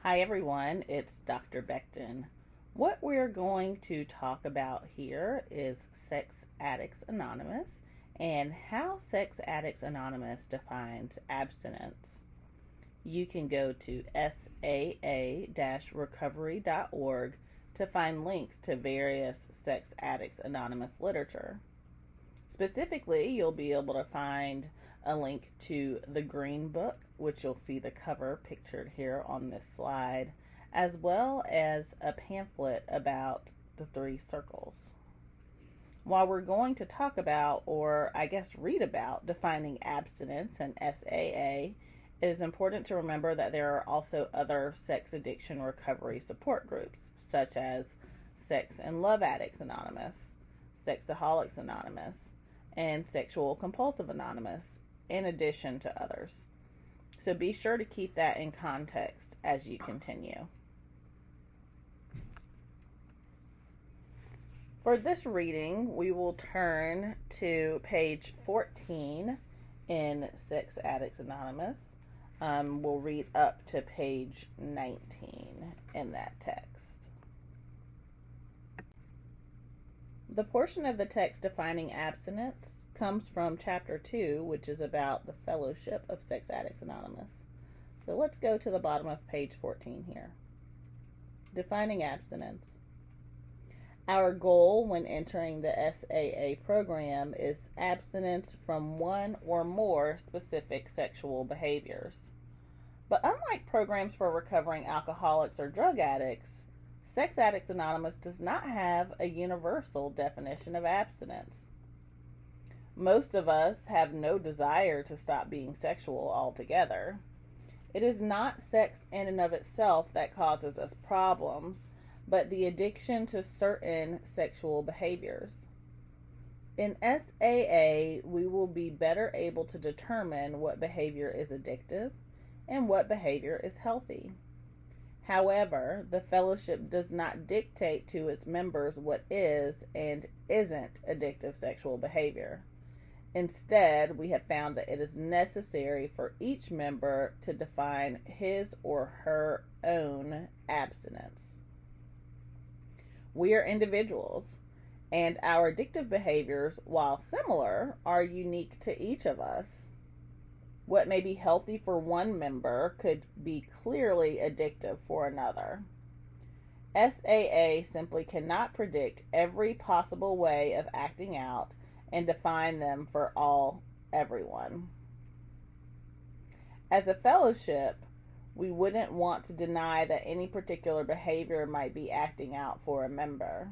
Hi everyone, it's Dr. Becton. What we're going to talk about here is Sex Addicts Anonymous and how Sex Addicts Anonymous defines abstinence. You can go to SAA-recovery.org to find links to various Sex Addicts Anonymous literature. Specifically, you'll be able to find a link to the Green Book, which you'll see the cover pictured here on this slide, as well as a pamphlet about the three circles. While we're going to talk about, or I guess read about, defining abstinence and SAA, it is important to remember that there are also other sex addiction recovery support groups, such as Sex and Love Addicts Anonymous, Sexaholics Anonymous, and Sexual Compulsive Anonymous, in addition to others. So be sure to keep that in context as you continue. For this reading, we will turn to page 14 in Sex Addicts Anonymous. We'll read up to page 19 in that text. The portion of the text defining abstinence comes from chapter 2, which is about the fellowship of Sex Addicts Anonymous. So let's go to the bottom of page 14 here. Defining abstinence. Our goal when entering the SAA program is abstinence from one or more specific sexual behaviors. But unlike programs for recovering alcoholics or drug addicts, Sex Addicts Anonymous does not have a universal definition of abstinence. Most of us have no desire to stop being sexual altogether. It is not sex in and of itself that causes us problems, but the addiction to certain sexual behaviors. In SAA, we will be better able to determine what behavior is addictive and what behavior is healthy. However, the fellowship does not dictate to its members what is and isn't addictive sexual behavior. Instead, we have found that it is necessary for each member to define his or her own abstinence. We are individuals, and our addictive behaviors, while similar, are unique to each of us. What may be healthy for one member could be clearly addictive for another. SAA simply cannot predict every possible way of acting out and define them for everyone. As a fellowship, we wouldn't want to deny that any particular behavior might be acting out for a member,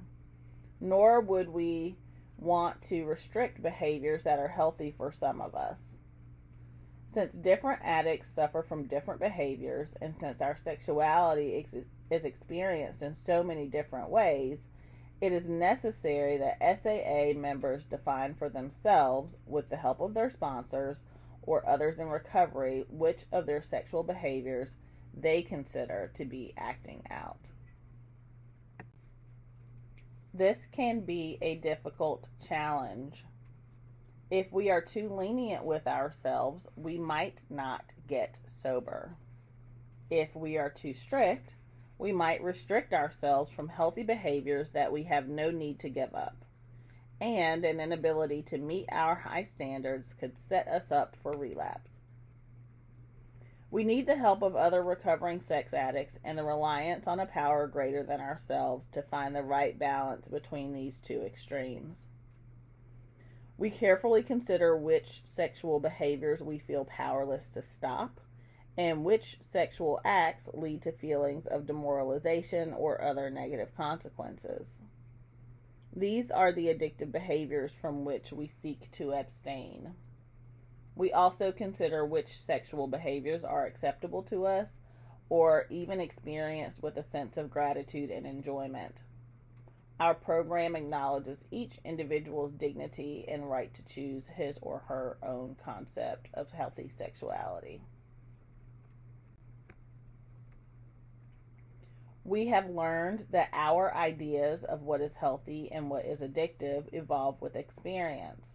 nor would we want to restrict behaviors that are healthy for some of us. Since different addicts suffer from different behaviors, and since our sexuality is experienced in so many different ways, it is necessary that SAA members define for themselves, with the help of their sponsors or others in recovery, which of their sexual behaviors they consider to be acting out. This can be a difficult challenge. If we are too lenient with ourselves, we might not get sober. If we are too strict, we might restrict ourselves from healthy behaviors that we have no need to give up. And an inability to meet our high standards could set us up for relapse. We need the help of other recovering sex addicts and the reliance on a power greater than ourselves to find the right balance between these two extremes. We carefully consider which sexual behaviors we feel powerless to stop, and which sexual acts lead to feelings of demoralization or other negative consequences. These are the addictive behaviors from which we seek to abstain. We also consider which sexual behaviors are acceptable to us or even experienced with a sense of gratitude and enjoyment. Our program acknowledges each individual's dignity and right to choose his or her own concept of healthy sexuality. We have learned that our ideas of what is healthy and what is addictive evolve with experience.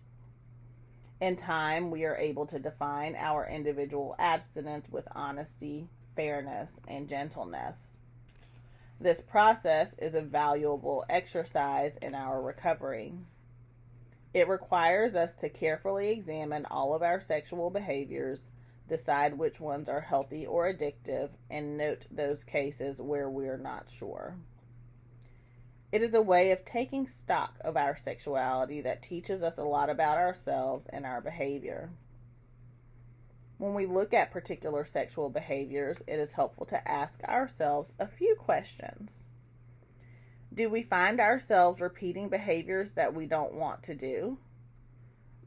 In time, we are able to define our individual abstinence with honesty, fairness, and gentleness. This process is a valuable exercise in our recovery. It requires us to carefully examine all of our sexual behaviors, decide which ones are healthy or addictive, and note those cases where we're not sure. It is a way of taking stock of our sexuality that teaches us a lot about ourselves and our behavior. When we look at particular sexual behaviors, it is helpful to ask ourselves a few questions. Do we find ourselves repeating behaviors that we don't want to do?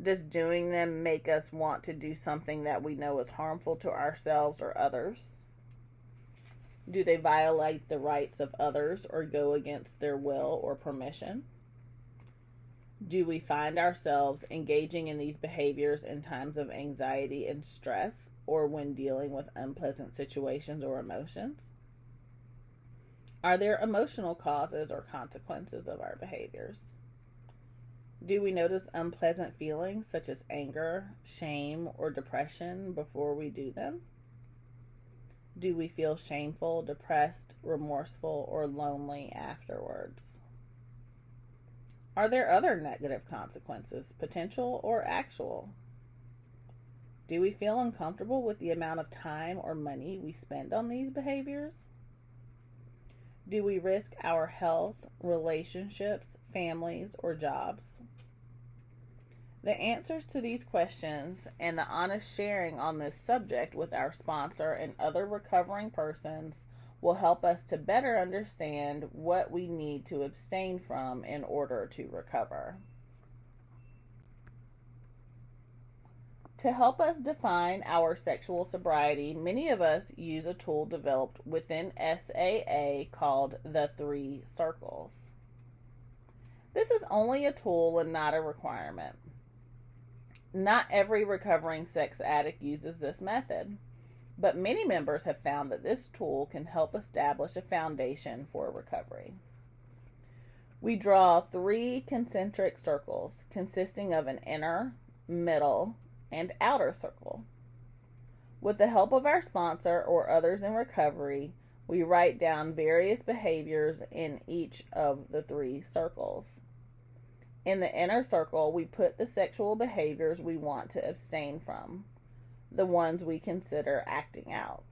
Does doing them make us want to do something that we know is harmful to ourselves or others? Do they violate the rights of others or go against their will or permission? Do we find ourselves engaging in these behaviors in times of anxiety and stress, or when dealing with unpleasant situations or emotions? Are there emotional causes or consequences of our behaviors? Do we notice unpleasant feelings such as anger, shame, or depression before we do them? Do we feel shameful, depressed, remorseful, or lonely afterwards? Are there other negative consequences, potential or actual? Do we feel uncomfortable with the amount of time or money we spend on these behaviors? Do we risk our health, relationships, families, or jobs? The answers to these questions and the honest sharing on this subject with our sponsor and other recovering persons will help us to better understand what we need to abstain from in order to recover. To help us define our sexual sobriety, many of us use a tool developed within SAA called the 3 circles. This is only a tool and not a requirement. Not every recovering sex addict uses this method, but many members have found that this tool can help establish a foundation for recovery. We draw 3 concentric circles consisting of an inner, middle, and outer circle. With the help of our sponsor or others in recovery, we write down various behaviors in each of the 3 circles. In the inner circle, we put the sexual behaviors we want to abstain from, the ones we consider acting out.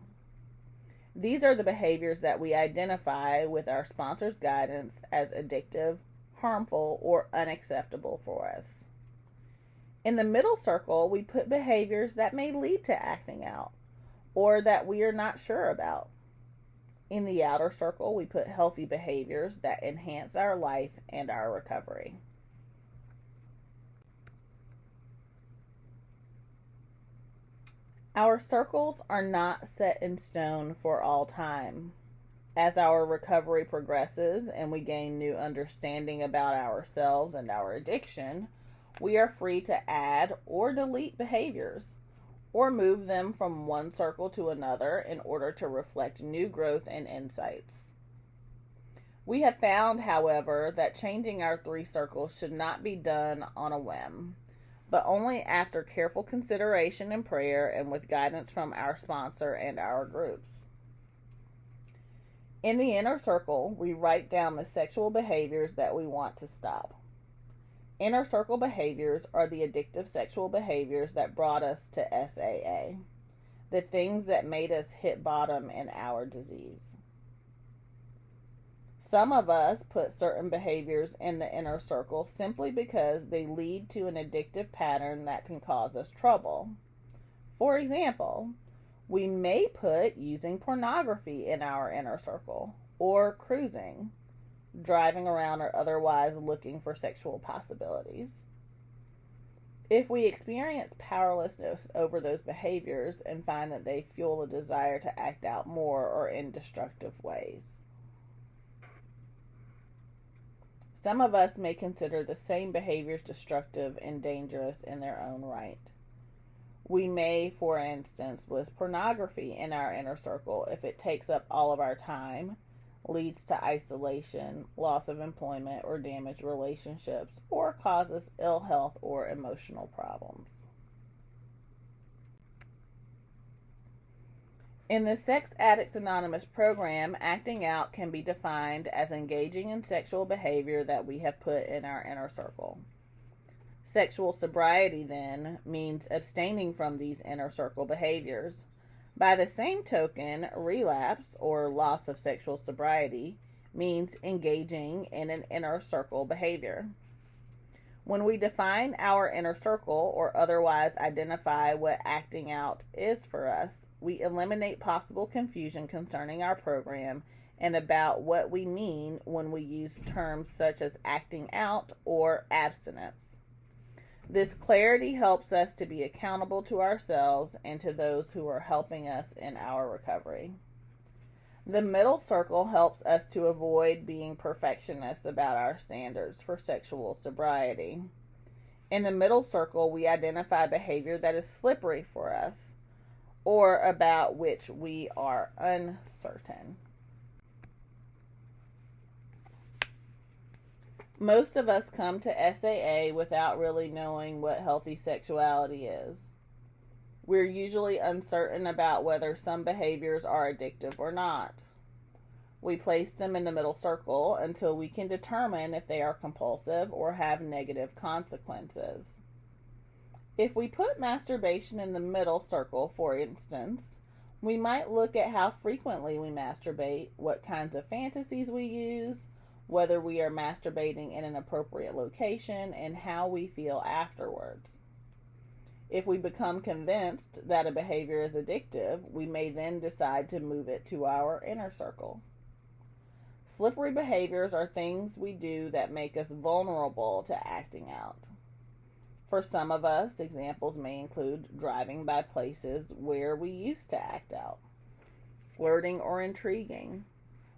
These are the behaviors that we identify with our sponsor's guidance as addictive, harmful, or unacceptable for us. In the middle circle, we put behaviors that may lead to acting out, or that we are not sure about. In the outer circle, we put healthy behaviors that enhance our life and our recovery. Our circles are not set in stone for all time. As our recovery progresses and we gain new understanding about ourselves and our addiction, we are free to add or delete behaviors, or move them from one circle to another in order to reflect new growth and insights. We have found, however, that changing our 3 circles should not be done on a whim, but only after careful consideration and prayer and with guidance from our sponsor and our groups. In the inner circle, we write down the sexual behaviors that we want to stop. Inner circle behaviors are the addictive sexual behaviors that brought us to SAA, the things that made us hit bottom in our disease. Some of us put certain behaviors in the inner circle simply because they lead to an addictive pattern that can cause us trouble. For example, we may put using pornography in our inner circle, or cruising, driving around, or otherwise looking for sexual possibilities. If we experience powerlessness over those behaviors and find that they fuel a desire to act out more or in destructive ways. Some of us may consider the same behaviors destructive and dangerous in their own right. We may, for instance, list pornography in our inner circle if it takes up all of our time, leads to isolation, loss of employment, or damaged relationships, or causes ill health or emotional problems. In the Sex Addicts Anonymous program, acting out can be defined as engaging in sexual behavior that we have put in our inner circle. Sexual sobriety, then, means abstaining from these inner circle behaviors. By the same token, relapse, or loss of sexual sobriety, means engaging in an inner circle behavior. When we define our inner circle or otherwise identify what acting out is for us, we eliminate possible confusion concerning our program and about what we mean when we use terms such as acting out or abstinence. This clarity helps us to be accountable to ourselves and to those who are helping us in our recovery. The middle circle helps us to avoid being perfectionists about our standards for sexual sobriety. In the middle circle, we identify behavior that is slippery for us or about which we are uncertain. Most of us come to SAA without really knowing what healthy sexuality is. We're usually uncertain about whether some behaviors are addictive or not. We place them in the middle circle until we can determine if they are compulsive or have negative consequences. If we put masturbation in the middle circle, for instance, we might look at how frequently we masturbate, what kinds of fantasies we use, whether we are masturbating in an appropriate location, and how we feel afterwards. If we become convinced that a behavior is addictive, we may then decide to move it to our inner circle. Slippery behaviors are things we do that make us vulnerable to acting out. For some of us, examples may include driving by places where we used to act out, flirting or intriguing,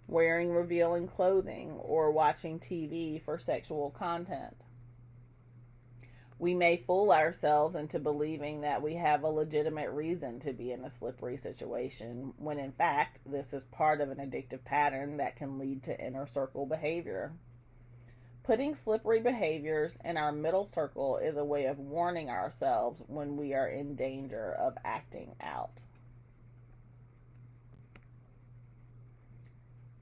wearing revealing clothing, or watching TV for sexual content. We may fool ourselves into believing that we have a legitimate reason to be in a slippery situation, when in fact, this is part of an addictive pattern that can lead to inner circle behavior. Putting slippery behaviors in our middle circle is a way of warning ourselves when we are in danger of acting out.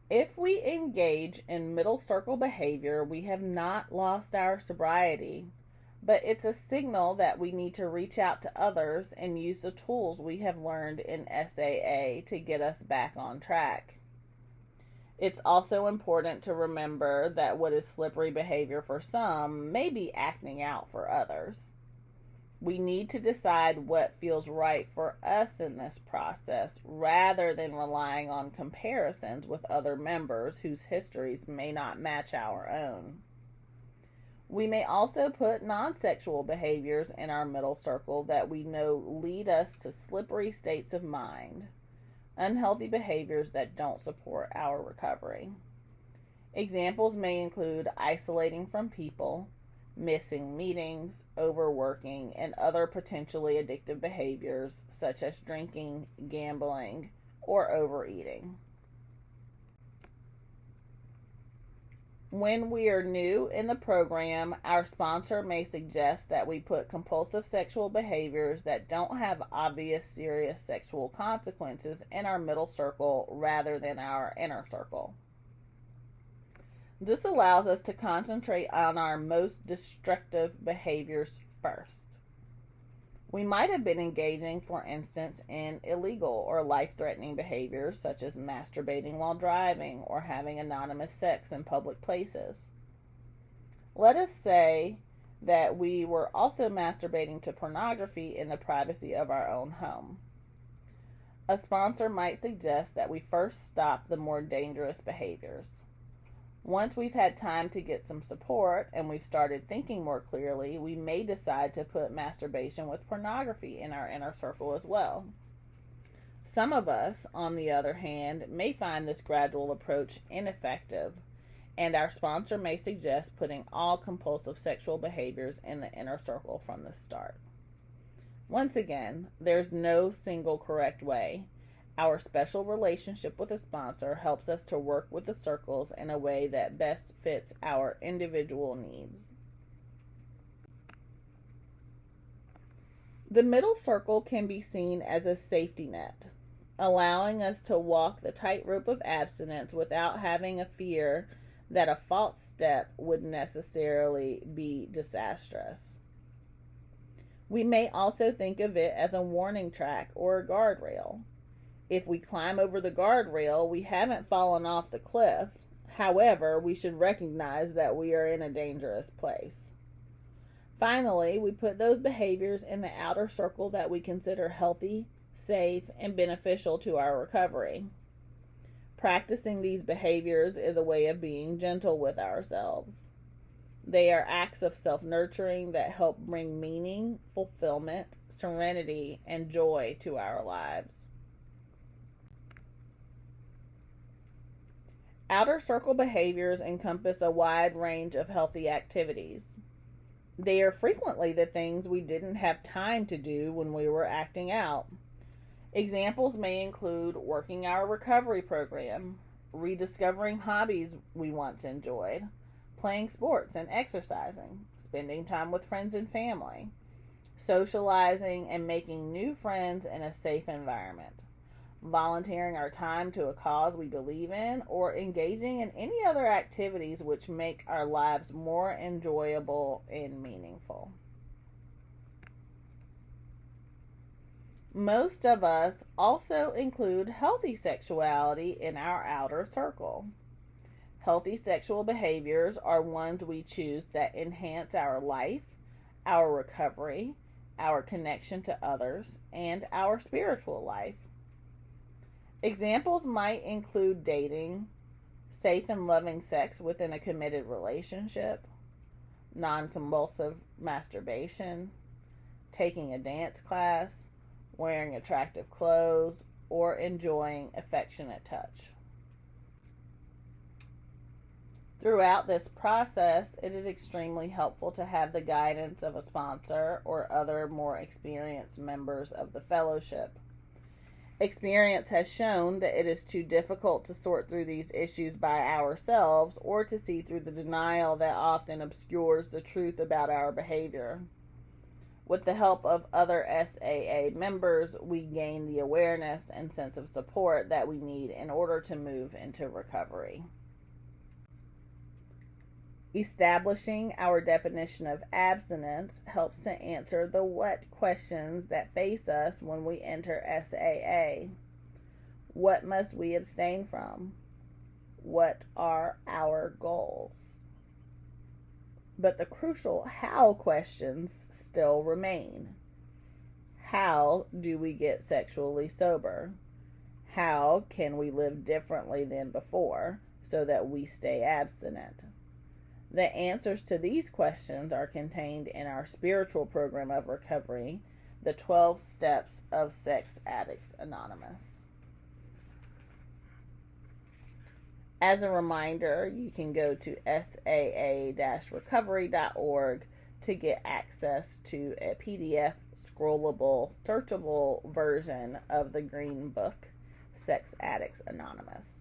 If we engage in middle circle behavior, we have not lost our sobriety, but it's a signal that we need to reach out to others and use the tools we have learned in SAA to get us back on track. It's also important to remember that what is slippery behavior for some may be acting out for others. We need to decide what feels right for us in this process rather than relying on comparisons with other members whose histories may not match our own. We may also put non-sexual behaviors in our middle circle that we know lead us to slippery states of mind, unhealthy behaviors that don't support our recovery. Examples may include isolating from people, missing meetings, overworking, and other potentially addictive behaviors such as drinking, gambling, or overeating. When we are new in the program, our sponsor may suggest that we put compulsive sexual behaviors that don't have obvious serious sexual consequences in our middle circle rather than our inner circle. This allows us to concentrate on our most destructive behaviors first. We might have been engaging, for instance, in illegal or life-threatening behaviors such as masturbating while driving or having anonymous sex in public places. Let us say that we were also masturbating to pornography in the privacy of our own home. A sponsor might suggest that we first stop the more dangerous behaviors. Once we've had time to get some support and we've started thinking more clearly, we may decide to put masturbation with pornography in our inner circle as well. Some of us, on the other hand, may find this gradual approach ineffective, and our sponsor may suggest putting all compulsive sexual behaviors in the inner circle from the start. Once again, there's no single correct way. Our special relationship with a sponsor helps us to work with the circles in a way that best fits our individual needs. The middle circle can be seen as a safety net. allowing us to walk the tightrope of abstinence without having a fear that a false step would necessarily be disastrous. We may also think of it as a warning track or a guardrail. If we climb over the guardrail, we haven't fallen off the cliff. However, we should recognize that we are in a dangerous place. Finally, we put those behaviors in the outer circle that we consider healthy, safe, and beneficial to our recovery. Practicing these behaviors is a way of being gentle with ourselves. They are acts of self-nurturing that help bring meaning, fulfillment, serenity, and joy to our lives. Outer circle behaviors encompass a wide range of healthy activities. They are frequently the things we didn't have time to do when we were acting out. Examples may include working our recovery program, rediscovering hobbies we once enjoyed, playing sports and exercising, spending time with friends and family, socializing and making new friends in a safe environment, volunteering our time to a cause we believe in, or engaging in any other activities which make our lives more enjoyable and meaningful. Most of us also include healthy sexuality in our outer circle. Healthy sexual behaviors are ones we choose that enhance our life, our recovery, our connection to others, and our spiritual life. Examples might include dating, safe and loving sex within a committed relationship, non-compulsive masturbation, taking a dance class, wearing attractive clothes, or enjoying affectionate touch. Throughout this process, it is extremely helpful to have the guidance of a sponsor or other more experienced members of the fellowship. Experience has shown that it is too difficult to sort through these issues by ourselves or to see through the denial that often obscures the truth about our behavior. With the help of other SAA members, we gain the awareness and sense of support that we need in order to move into recovery. Establishing our definition of abstinence helps to answer the what questions that face us when we enter SAA. What must we abstain from? What are our goals? But the crucial how questions still remain. How do we get sexually sober? How can we live differently than before so that we stay abstinent? The answers to these questions are contained in our spiritual program of recovery, the 12 Steps of Sex Addicts Anonymous. As a reminder, you can go to saa-recovery.org to get access to a PDF scrollable, searchable version of the Green Book, Sex Addicts Anonymous.